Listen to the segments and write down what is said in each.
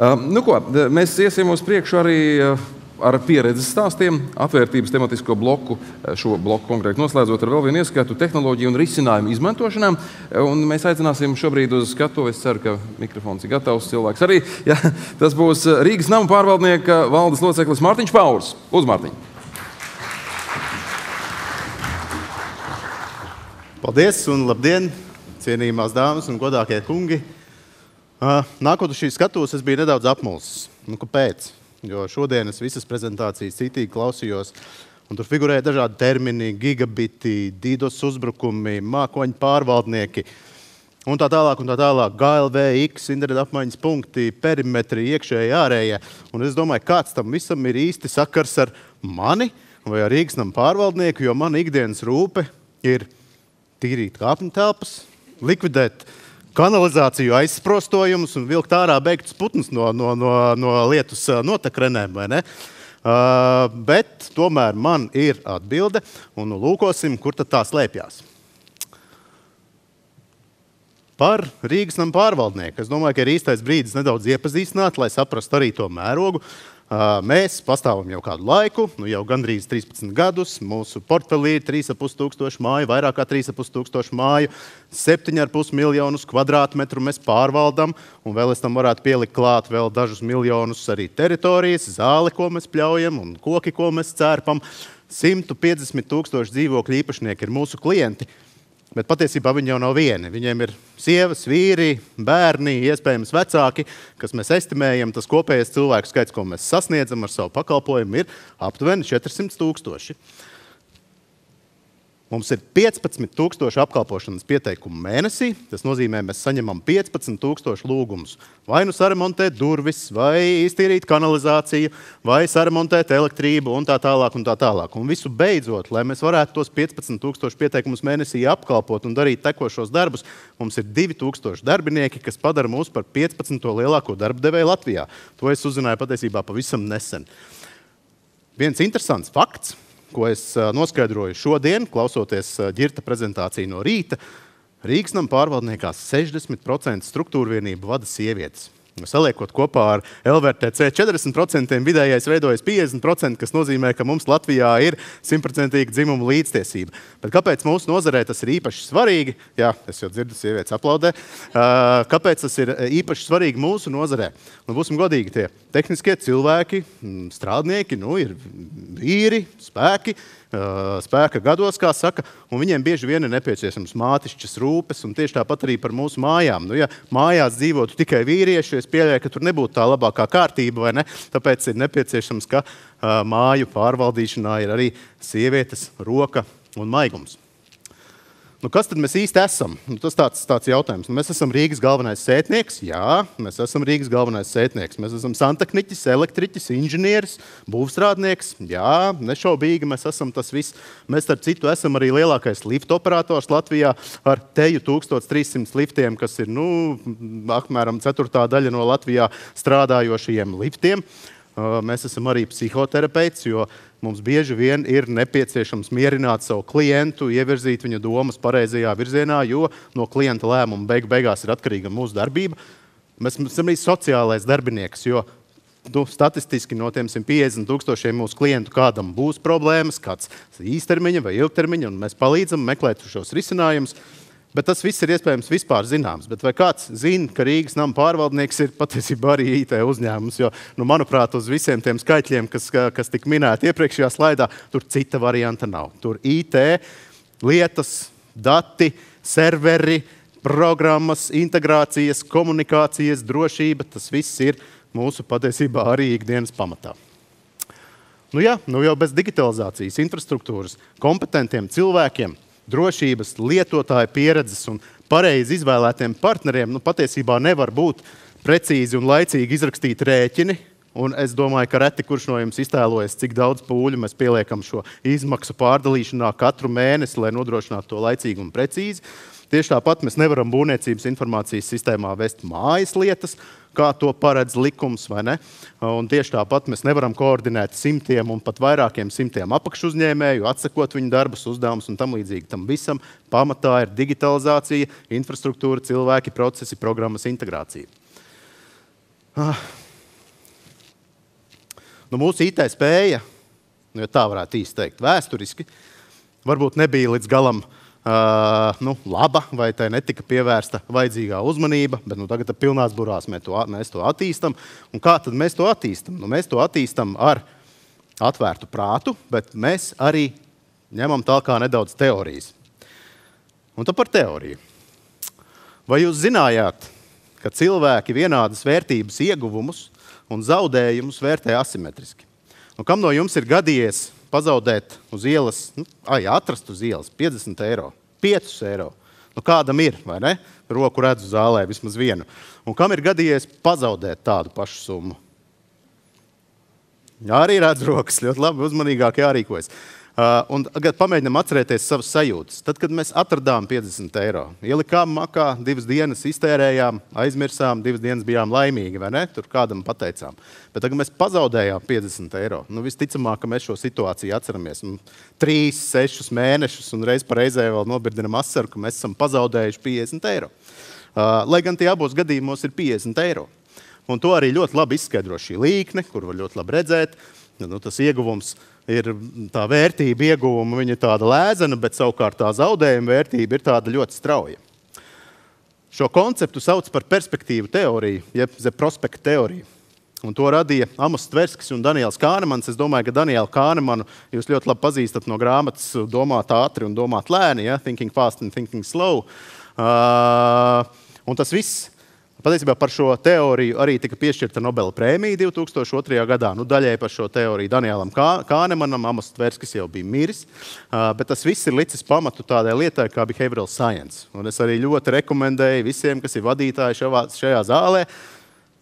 Nu ko, mēs iesim uz priekšu arī ar pieredzes stāstiem, atvērtības tematisko bloku, šo bloku konkrēti noslēdzot ar vēl vienu ieskatu tehnoloģiju un risinājumu izmantošanām. Un mēs aicināsim šobrīd uz skatu, es ceru, ka mikrofons ir gatavs, cilvēks arī. Ja, tas būs Rīgas nama pārvaldnieka valdes loceklis Mārtiņš Pauls. Lūdzu, Mārtiņ. Paldies un labdien, cienījumās dāmas un godākie kungi. Nākot uz šīs skatuves, es biju nedaudz apmulsis. Nu, kāpēc? Jo šodien es visas prezentācijas citīgi klausījos, un tur figurēja dažādi termini, gigabiti, DDoS uzbrukumi, mākoņu pārvaldnieki, un tā tālāk, GLVX, internet apmaiņas punkti, perimetri, iekšēji, ārējie. Un es domāju, kāds tam visam ir īsti sakars ar mani vai ar Rīgas nama pārvaldnieku, jo mana ikdienas rūpe ir tīrīt kāpņu telpas, likvidēt kanalizāciju aizsprostojumus un vilkt ārā beigtus putnus no lietus notekrenēm, vai ne? Bet tomēr man ir atbilde, un lūkosim, kur tad tā slēpjās. Par Rīgas nama pārvaldnieku. Es domāju, ka ir īstais brīdis nedaudz iepazīstināt, lai saprastu arī to mērogu. Mēs pastāvam jau kādu laiku, jau gandrīz 13 gadus. Mūsu portfelī ir 3,5 tūkstoši māju, vairāk kā 3,5 tūkstoši māju, 7,5 miljonus kvadrātmetru mēs pārvaldam, un vēl es tam varētu pielikt klāt vēl dažus miljonus arī teritorijas, zāli, ko mēs pļaujam, un koki, ko mēs cērpam. 150 tūkstoši dzīvokļu īpašnieki ir mūsu klienti. Bet patiesībā viņi jau nav vieni. Viņiem ir sievas, vīri, bērni, iespējams vecāki, kas mēs estimējam. Tas kopējais cilvēku skaits, ko mēs sasniedzam ar savu pakalpojumu, ir aptuveni 400 tūkstoši. Mums ir 15 tūkstoši apkalpošanas pieteikumu mēnesī. Tas nozīmē, mēs saņemam 15 tūkstoši lūgumus. Vai nu saremontēt durvis, vai iztīrīt kanalizāciju, vai saremontēt elektrību un tā tālāk un tā tālāk. Un visu beidzot, lai mēs varētu tos 15 tūkstoši pieteikumus mēnesī apkalpot un darīt tekošos darbus, mums ir 2000 darbinieki, kas padara mūs par 15. lielāko darbdevēju Latvijā. To es uzzināju patiesībā pavisam nesen. Viens interesants fakts, ko es noskaidroju šodien, klausoties Ģirta prezentāciju no rīta, Rīgas nama pārvaldniekā 60% struktūrvienību vada sievietes. Saliekot kopā ar LVRTC 40%, vidējais veidojas 50%, kas nozīmē, ka mums Latvijā ir 100% dzimuma līdztiesība. Bet kāpēc mūsu nozarē tas ir īpaši svarīgi? Jā, es jau dzirdu, sievietes aplaudē. Kāpēc tas ir īpaši svarīgi mūsu nozarē? Nu, būsim godīgi, tie tehniskie cilvēki, strādnieki, ir vīri, spēka gados, kā saka, un viņiem bieži vien ir nepieciešams mātišķas rūpes, un tieši tāpat arī par mūsu mājām. Ja mājās dzīvotu tikai vīrieši, es pieļauju, ka tur nebūtu tā labākā kārtība, vai ne? Tāpēc ir nepieciešams, ka māju pārvaldīšanā ir arī sievietes roka un maigums. Kas tad mēs īsti esam? Tas tāds jautājums. Mēs esam Rīgas galvenais sētnieks. Jā, mēs esam Rīgas galvenais sētnieks. Mēs esam santehniķis, elektriķis, inženieris, būvstrādnieks. Jā, nešaubīgi mēs esam tas viss. Mēs, starp citu, esam arī lielākais liftu operators Latvijā ar teju 1300 liftiem, kas ir, apmēram 4. daļa no Latvijā strādājošajiem liftiem. Mēs esam arī psihoterapeits, jo mums bieži vien ir nepieciešams mierināt savu klientu, ievirzīt viņa domas pareizajā virzienā, jo no klienta lēmuma beigās ir atkarīga mūsu darbība. Mēs esam arī sociālais darbinieks, jo statistiski no tiem 150 tūkstošiem mūsu klientu kādam būs problēmas, kāds īstermiņa vai ilgtermiņa, un mēs palīdzam meklēt šos risinājumus. Bet tas viss ir iespējams vispār zināms. Bet vai kāds zina, ka Rīgas nama pārvaldnieks ir patiesībā arī IT uzņēmums? Jo, manuprāt, uz visiem tiem skaitļiem, kas tika minēti iepriekšējā slaidā, tur cita varianta nav. Tur IT, lietas, dati, serveri, programmas, integrācijas, komunikācijas, drošība, tas viss ir mūsu patiesībā arī ikdienas pamatā. Jau bez digitalizācijas, infrastruktūras, kompetentiem cilvēkiem, drošības, lietotāja pieredzes un pareizi izvēlētiem partneriem patiesībā nevar būt precīzi un laicīgi izrakstīti rēķini. Un es domāju, ka reti kurš no jums iztēlojas, cik daudz pūļu mēs pieliekam šo izmaksu pārdalīšanā katru mēnesi, lai nodrošinātu to laicīgi un precīzi. Tieši tāpat mēs nevaram būvniecības informācijas sistēmā vest mājas lietas, kā to paredz likums, vai ne? Un tieši tāpat mēs nevaram koordinēt simtiem un pat vairākiem simtiem apakšuzņēmēju, atsekot viņu darbus, uzdevumus un tam līdzīgi. Tam visam pamatā ir digitalizācija, infrastruktūra, cilvēki, procesi, programmas integrācija. Mūsu IT spēja, ja tā varētu īsti teikt, vēsturiski, varbūt nebija līdz galam laba, vai tai netika pievērsta vajadzīgā uzmanība, bet tagad pilnās burās mēs to attīstam. Un kā tad mēs to attīstam? Mēs to attīstam ar atvērtu prātu, bet mēs arī ņemam tālāk nedaudz teorijas. Un tad par teoriju. Vai jūs zinājāt, ka cilvēki vienādas vērtības ieguvumus un zaudējumus vērtē asimetriski? Kam no jums ir gadījies pazaudēt uz ielas, atrast uz ielas 50 eiro, 5 eiro? Kādam ir, vai ne? Roku redzu zālē vismaz vienu. Un kam ir gadījies pazaudēt tādu pašu summu? Arī redz rokas, ļoti labi, uzmanīgāk jārīkojas. Un tagad pamēģinām atcerēties savas sajūtas. Tad, kad mēs atradām 50 eiro, ielikām makā, 2 dienas iztērējām, aizmirsām, 2 dienas bijām laimīgi, vai ne? Tur kādam pateicām. Bet tagad mēs pazaudējām 50 eiro. Visticamāk, ka mēs šo situāciju atceramies 3, 6 mēnešus un reiz pa reizē vēl nobirdinam asaru, ka mēs esam pazaudējuši 50 eiro. Lai gan tie abos gadījumos ir 50 eiro. Un to arī ļoti labi izskaidro šī līkne, kur var ļoti labi redzēt. Tas ieguvums ir tā vērtība ieguvuma, viņa ir tāda lēzena, bet savukārt tā zaudējuma vērtība ir tāda ļoti strauja. Šo konceptu sauc par perspektīvu teoriju, jeb prospektu teoriju. Un to radīja Amos Tverskis un Daniels Kānemans. Es domāju, ka Danielu Kānemanu jūs ļoti labi pazīstat no grāmatas Domāt ātri un domāt lēni, ja? Thinking fast and thinking slow. Un tas viss, patiesībā par šo teoriju arī tika piešķirta Nobela prēmija 2002. gadā. Daļai par šo teoriju Danielam Kānemanam, Amos Tverskis jau bija miris, bet tas viss ir licis pamatu tādai lietai kā behavioral science. Un es arī ļoti rekomendēju visiem, kas ir vadītāji šajā zālē,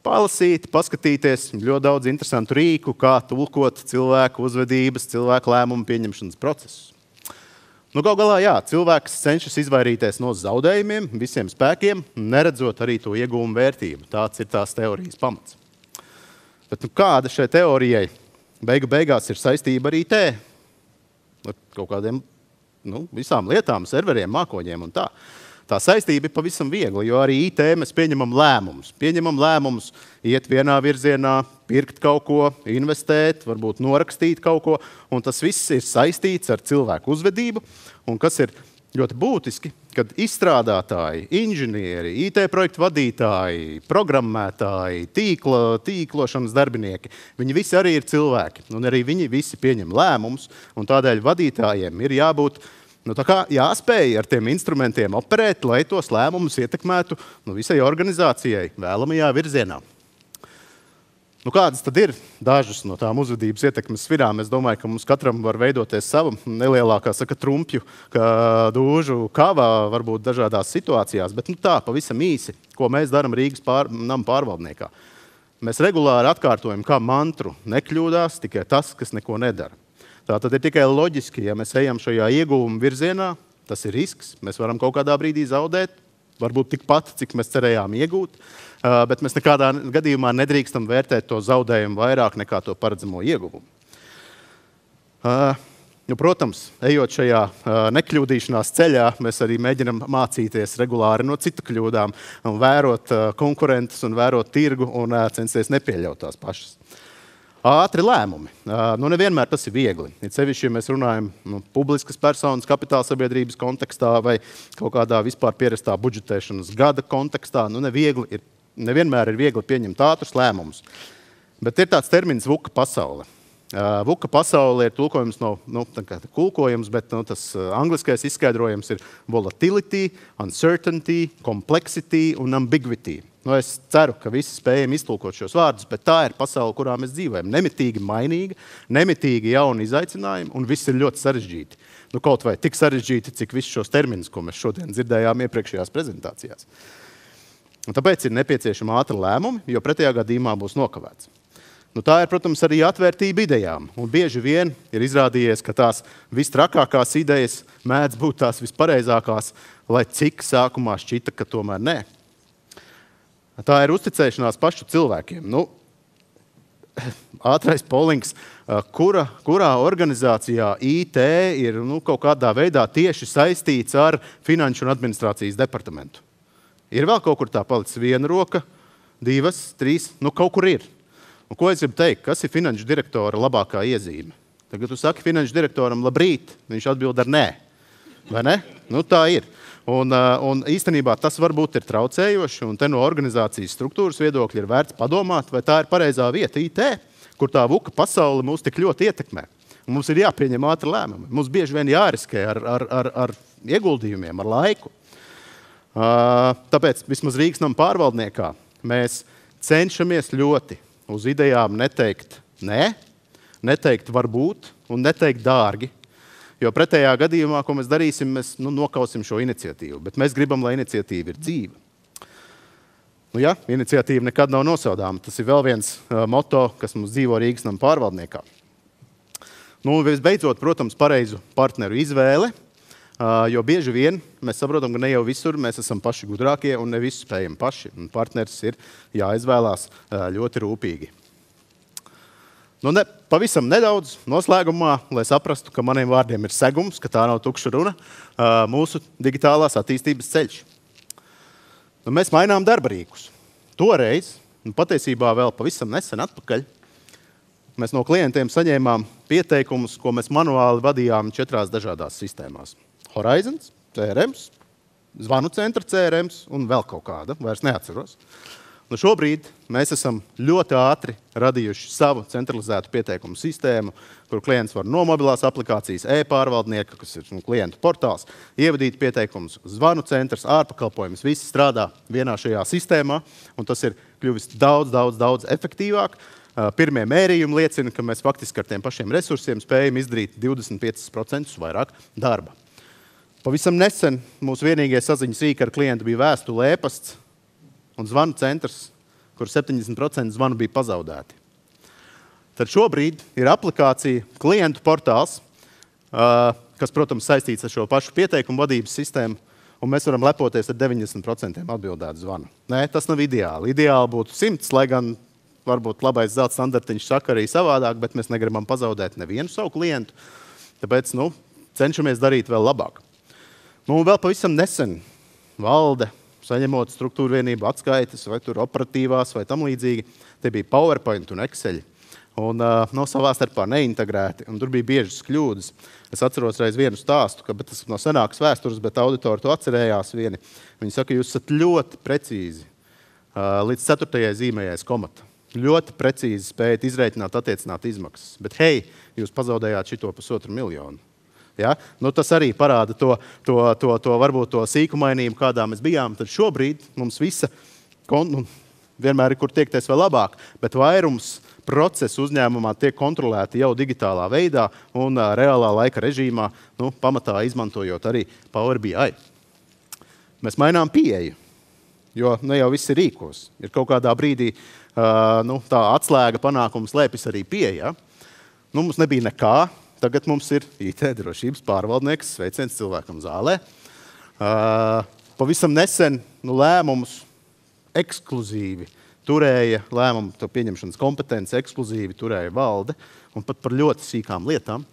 palasīt, paskatīties ļoti daudz interesantu rīku, kā tulkot cilvēku uzvedības, cilvēku lēmumu pieņemšanas procesus. Gal galā, jā, cilvēks cenšas izvairīties no zaudējumiem visiem spēkiem, neredzot arī to ieguvumu vērtību. Tāds ir tās teorijas pamats. Bet kāda šai teorijai beigās ir saistība ar IT? Ar kaut kādiem visām lietām, serveriem, mākoņiem un tā. Tā saistība ir pavisam viegla, jo arī IT mēs pieņemam lēmumus. Pieņemam lēmumus iet vienā virzienā, pirkt kaut ko, investēt, varbūt norakstīt kaut ko, un tas viss ir saistīts ar cilvēku uzvedību, un kas ir ļoti būtiski, kad izstrādātāji, inženieri, IT projektu vadītāji, programmētāji, tīklošanas darbinieki, viņi visi arī ir cilvēki, un arī viņi visi pieņem lēmumus, un tādēļ vadītājiem ir jābūt jāspēj ar tiem instrumentiem operēt, lai tos lēmumus ietekmētu visai organizācijai vēlamajā virzienā. Kādas tad ir dažas no tām uzvedības ietekmes sfirām? Es domāju, ka mums katram var veidoties sava nelielākā, trumpju dūžu kavā, varbūt dažādās situācijās, bet tā, pavisam īsi, ko mēs darām Rīgas nama pārvaldniekā. Mēs regulāri atkārtojam kā mantru, nekļūdās tikai tas, kas neko nedara. Tā tad ir tikai loģiski, ja mēs ejam šajā ieguvuma virzienā, tas ir risks, mēs varam kaut kādā brīdī zaudēt, varbūt tikpat, cik mēs cerējām iegūt, bet mēs nekādā gadījumā nedrīkstam vērtēt to zaudējumu vairāk nekā to paredzamo ieguvumu. Protams, ejot šajā nekļūdīšanās ceļā, mēs arī mēģinam mācīties regulāri no citu kļūdām, un vērot konkurentus un vērot tirgu un censties nepieļaut tās pašas. Ātri lēmumi. Nevienmēr tas ir viegli. Ir sevišķi, ja mēs runājam publiskas personas kapitāla sabiedrības kontekstā vai kaut kādā vispār pierastā budžetēšanas gada kontekstā. Nevienmēr ir viegli pieņemt ātrus lēmumus. Bet ir tāds termins VUCA pasaule. VUCA pasaule ir tulkojums kulkojums, bet tas angliskais izskaidrojums ir volatility, uncertainty, complexity un ambiguity. Es ceru, ka visi spējam iztulkot šos vārdus, bet tā ir pasaule, kurā mēs dzīvojam. Nemitīgi mainīga, nemitīgi jauni izaicinājumi, un viss ir ļoti sarežģīti. Kaut vai tik sarežģīti, cik visus šos terminus, ko mēs šodien dzirdējām iepriekšējās prezentācijās. Un tāpēc ir nepieciešama ātra lēmumi, jo pretējā gadījumā būs nokavēts. Tā ir, protams, arī atvērtība idejām. Un bieži vien ir izrādījies, ka tās vistrakākās idejas mēdz būt tās vispareizākās, lai cik sākumā šķita, ka tomēr nē. Tā ir uzticēšanās pašu cilvēkiem. Ātrais polings, kurā organizācijā IT ir kaut kādā veidā tieši saistīts ar finanšu un administrācijas departamentu. Ir vēl kaut kur tā palicis 1 roka, 2, 3, kaut kur ir. Un ko es gribu teikt? Kas ir finanšu direktora labākā iezīme? Tagad tu saki finanšu direktoram labrīt, viņš atbild ar nē. Vai ne? Nu, tā ir. Un īstenībā tas varbūt ir traucējoši, un te no organizācijas struktūras viedokļa ir vērts padomāt, vai tā ir pareizā vieta IT, kur tā VUCA pasaule mūs tik ļoti ietekmē. Un mums ir jāpieņem ātri lēmumi. Mums bieži vien jāriskē ar ieguldījumiem, ar laiku. Tāpēc vismaz Rīgas nama pārvaldniekā mēs cenšamies ļoti uz idejām neteikt nē, neteikt varbūt un neteikt dārgi. Jo pretējā gadījumā, ko mēs darīsim, mēs nokausim šo iniciatīvu. Bet mēs gribam, lai iniciatīva ir dzīva. Nu ja, iniciatīva nekad nav nosodāma. Tas ir vēl viens moto, kas mums dzīvo Rīgas nama pārvaldniekā. Nu, visbeidzot, protams, pareizu partneru izvēle, jo bieži vien mēs saprotam, ka ne jau visur mēs esam paši gudrākie un ne visu spējam paši. Un partneris ir jāizvēlās ļoti rūpīgi. Nu, pavisam nedaudz noslēgumā, lai saprastu, ka maniem vārdiem ir segums, ka tā nav tukša runa, mūsu digitālās attīstības ceļš. Nu, mēs mainām darba rīkus. Toreiz, patiesībā vēl pavisam nesen atpakaļ, mēs no klientiem saņēmām pieteikumus, ko mēs manuāli vadījām 4 dažādās sistēmās. Horizons, CRMs, zvanu centra CRMs un vēl kaut kāda, vairs neatceros. Nu, šobrīd mēs esam ļoti ātri radījuši savu centralizētu pieteikumu sistēmu, kur klients var no mobilās aplikācijas e-pārvaldnieka, kas ir klientu portāls, ievadīt pieteikumus, zvanu centrs, ārpakalpojums, visi strādā vienā šajā sistēmā, un tas ir kļuvis daudz efektīvāk. Pirmie mērījumi liecina, ka mēs faktiski ar tiem pašiem resursiem spējam izdarīt 25% vairāk darba. Pavisam nesen mūsu vienīgie saziņas rīki ar klientu bija vēstule, e-pasts un zvanu centrs, kur 70% zvanu bija pazaudēti. Tad šobrīd ir aplikācija klientu portāls, kas, protams, saistīts ar šo pašu pieteikumu vadības sistēmu, un mēs varam lepoties ar 90% atbildētu zvanu. Nē, tas nav ideāli. Ideāli būtu 100, lai gan varbūt labais zelta standartiņš saka arī savādāk, bet mēs negribam pazaudēt nevienu savu klientu. Tāpēc cenšamies darīt vēl labāk. Un vēl pavisam nesen valde, saņemot struktūru vienību atskaites, vai tur operatīvās, vai tam līdzīgi, te bija PowerPoint un Excel. Un savā starpā neintegrēti, un tur bija biežas kļūdas. Es atceros reiz vienu stāstu, bet tas no senākas vēstures, bet auditori to atcerējās vieni. Viņi saka, jūs esat ļoti precīzi līdz 4. zīmējais komata. Ļoti precīzi spējat izrēķināt, attiecināt izmaksas. Bet hei, jūs pazaudējāt šito 1,5 miljonu. Ja? Nu, tas arī parāda varbūt to sīkumainību, kādā mēs bijām. Tad šobrīd mums visa, vienmēr ir kur tiekties vēl labāk, bet vairums procesu uzņēmumā tiek kontrolēti jau digitālā veidā un reālā laika režīmā, pamatā izmantojot arī Power BI. Mēs mainām pieeju, jo ne jau viss ir rīkos. Ir kaut kādā brīdī tā atslēga panākums slēpjas arī pieejā. Mums nebija nekā. Tagad mums ir IT drošības pārvaldnieks, sveiciens cilvēkam zālē. Pavisam nesen lēmumus ekskluzīvi turēja, lēmumu pieņemšanas kompetenci ekskluzīvi turēja valde, un pat par ļoti sīkām lietām.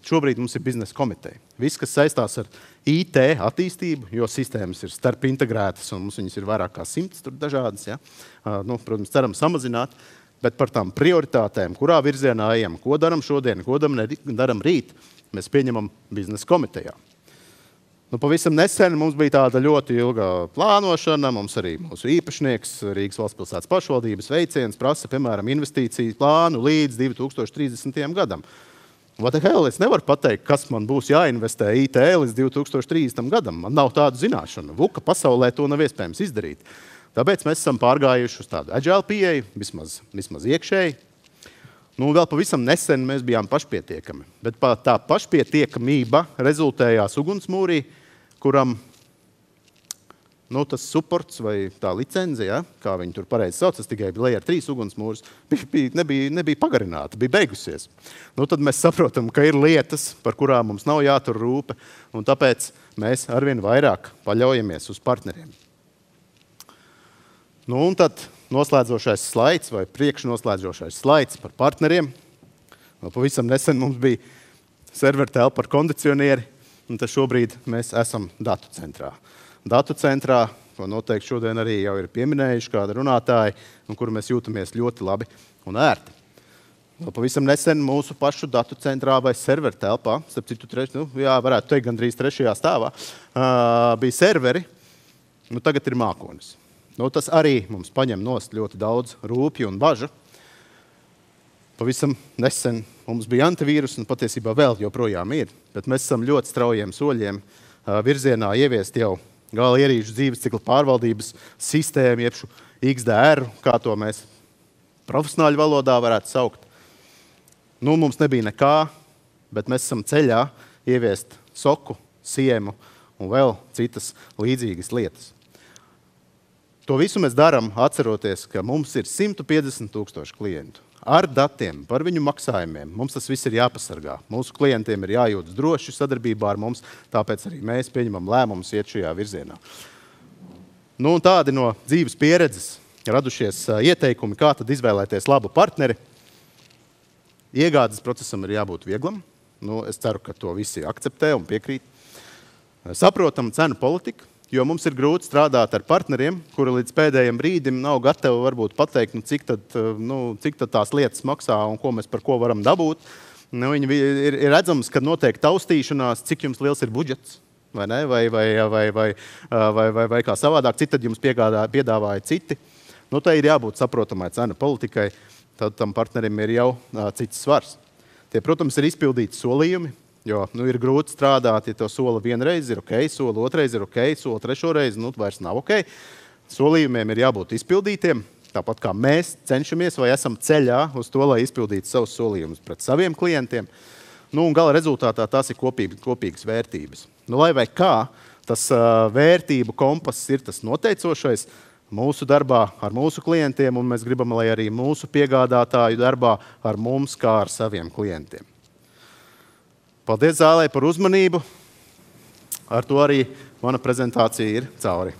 Šobrīd mums ir biznesa komiteja. Viss, kas saistās ar IT attīstību, jo sistēmas ir starp integrētas, un mums viņas ir vairāk kā 100 tur dažādas, ja? Protams, ceram samazināt. Bet par tām prioritātēm, kurā virzienā ejam, ko daram šodien, ko daram rīt, mēs pieņemam biznesa komitejā. Pavisam nesen mums bija tāda ļoti ilga plānošana, mums arī mūsu īpašnieks Rīgas valsts pilsētas pašvaldības veiciens prasa, piemēram, investīciju plānu līdz 2030. gadam. What the hell? Es nevaru pateikt, kas man būs jāinvestē IT līdz 2030. gadam. Man nav tādu zināšanu. VUCA pasaulē to nav iespējams izdarīt. Tāpēc mēs esam pārgājuši uz tādu agile pieeju, vismaz iekšēji. Vēl pavisam nesen mēs bijām pašpietiekami. Bet tā pašpietiekamība rezultējās ugunsmūrī, kuram tas supports vai tā licence, ja, kā viņi tur pareizi sauc, tas tikai bija layer 3 ugunsmūrs, nebija pagarināta, bija beigusies. Tad mēs saprotam, ka ir lietas, par kurām mums nav jātur rūpe, un tāpēc mēs arvien vairāk paļaujamies uz partneriem. Un tad noslēdzošais slaids vai priekšnoslēdzošais slaids par partneriem. Pavisam nesen mums bija servertelpa par kondicionieri, un tad šobrīd mēs esam datu centrā. Datu centrā ko noteikti šodien arī jau ir pieminējuši kādi runātāji, un kuru mēs jūtamies ļoti labi un ērti. Pavisam nesen mūsu pašu datu centrā vai serveru telpā, starp citu, varētu teikt, gandrīz 3. stāvā, bija serveri, tagad ir mākonis. Tas arī mums paņem nost ļoti daudz rūpju un bažu. Pavisam nesen mums bija antivīrus, un patiesībā vēl joprojām ir, bet mēs esam ļoti straujiem soļiem virzienā ieviest jau gala ierīču dzīves cikla pārvaldības sistēmu, jeb XDR, kā to mēs profesionāļu valodā varētu saukt. Mums nebija nekā, bet mēs esam ceļā ieviest soku, siemu un vēl citas līdzīgas lietas. To visu mēs darām, atceroties, ka mums ir 150,000 klientu ar datiem, par viņu maksājumiem. Mums tas viss ir jāpasargā. Mūsu klientiem ir jājūtas droši sadarbībā ar mums, tāpēc arī mēs pieņemam lēmumus iet šajā virzienā. Un tādi no dzīves pieredzes radušies ieteikumi, kā tad izvēlēties labu partneri. Iegādes procesam ir jābūt vieglam. Es ceru, ka to visi akceptē un piekrīt. Saprotam cenu politiku, jo mums ir grūti strādāt ar partneriem, kuri līdz pēdējiem brīdim nav gatavi varbūt pateikt, cik tad tās lietas maksā un ko mēs par ko varam dabūt. Viņi ir redzams, ka notiek taustīšanās, cik jums liels ir budžets, vai ne? Vai kā savādāk, cik tad jums piedāvāja citi. Tai ir jābūt saprotamai cenu politikai. Tad tam partnerim ir jau cits svars. Tie, protams, ir izpildīti solījumi, jo ir grūti strādāt, ja to sola vienreiz ir ok, sola otrais ir ok, sola trešo reizi vairs nav ok. Solījumiem ir jābūt izpildītiem, tāpat kā mēs cenšamies vai esam ceļā uz to, lai izpildītu savus solījumus pret saviem klientiem. Un gala rezultātā tās ir kopīgas vērtības. Lai vai kā, tas vērtību kompass ir tas noteicošais mūsu darbā ar mūsu klientiem, un mēs gribam, lai arī mūsu piegādātāju darbā ar mums, kā ar saviem klientiem. Paldies zālē par uzmanību. Ar to arī mana prezentācija ir cauri.